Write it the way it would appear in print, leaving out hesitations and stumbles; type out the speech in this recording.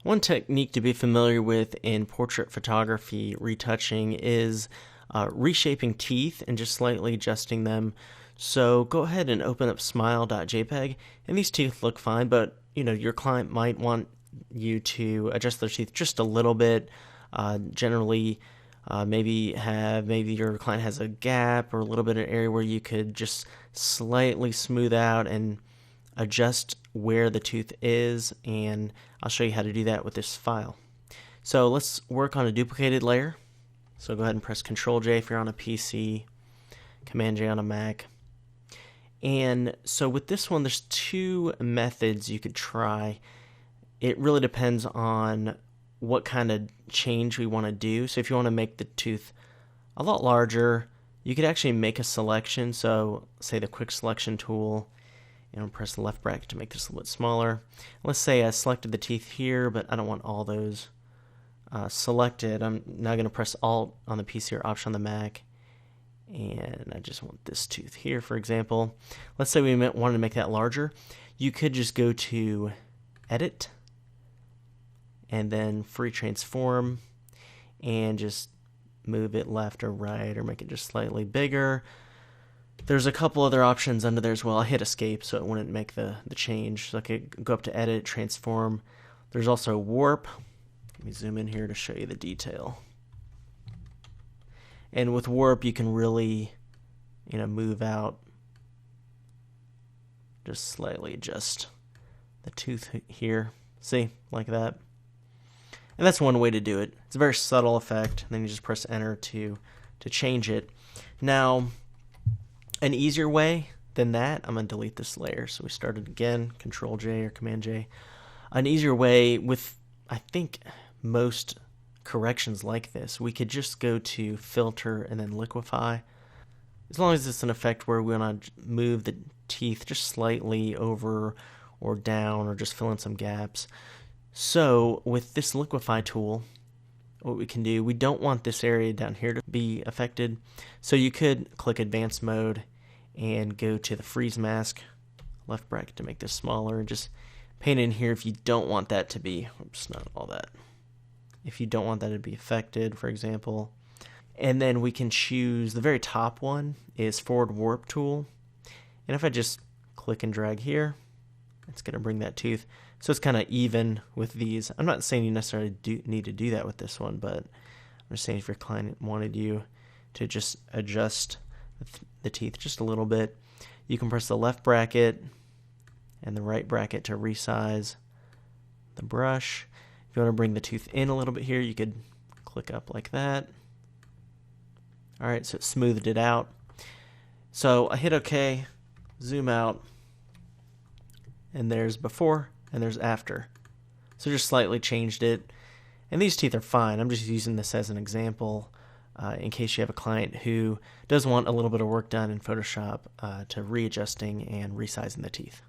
One technique to be familiar with in portrait photography retouching is reshaping teeth and just slightly adjusting them. So go ahead and open up smile.jpg, and these teeth look fine, but your client might want you to adjust their teeth just a little bit. Generally, maybe your client has a gap or a little bit of area where you could just slightly smooth out and adjust where the tooth is, and I'll show you how to do that with this file. So let's work on a duplicated layer. So go ahead and press Control J if you're on a PC, Command J on a Mac. And so with this one, there's two methods you could try. It really depends on what kind of change we want to do. So if you want to make the tooth a lot larger, you could actually make a selection. So say the quick selection tool, and press the left bracket to make this a little bit smaller. Let's say I selected the teeth here, but I don't want all those selected. I'm now going to press Alt on the PC or Option on the Mac, and I just want this tooth here, for example. Let's say we wanted to make that larger. You could just go to Edit, and then Free Transform, and just move it left or right, or make it just slightly bigger. There's a couple other options under there as well. I hit Escape so it wouldn't make the change. So I could go up to Edit, Transform. There's also Warp. Let me zoom in here to show you the detail. And with Warp, you can really, move out, just slightly adjust the tooth here. See, like that. And that's one way to do it. It's a very subtle effect. And then you just press Enter to change it. Now, an easier way than that, I'm going to delete this layer. So we start it again, Control J or Command J. An easier way with, I think, most corrections like this, we could just go to Filter and then Liquify. As long as it's an effect where we want to move the teeth just slightly over or down or just fill in some gaps. So with this Liquify tool, what we can do, we don't want this area down here to be affected. So you could click Advanced Mode and go to the Freeze Mask, left bracket to make this smaller, and just paint in here if you don't want that to be, oops, not all that. If you don't want that to be affected, for example. And then we can choose, the very top one is Forward Warp tool. And if I just click and drag here, it's going to bring that tooth. So it's kind of even with these. I'm not saying you necessarily need to do that with this one, but I'm just saying if your client wanted you to just adjust the teeth just a little bit, you can press the left bracket and the right bracket to resize the brush. If you want to bring the tooth in a little bit here, you could click up like that. Alright, so it smoothed it out. So I hit OK, zoom out, and there's before and there's after. So just slightly changed it. And these teeth are fine. I'm just using this as an example in case you have a client who does want a little bit of work done in Photoshop to readjusting and resizing the teeth.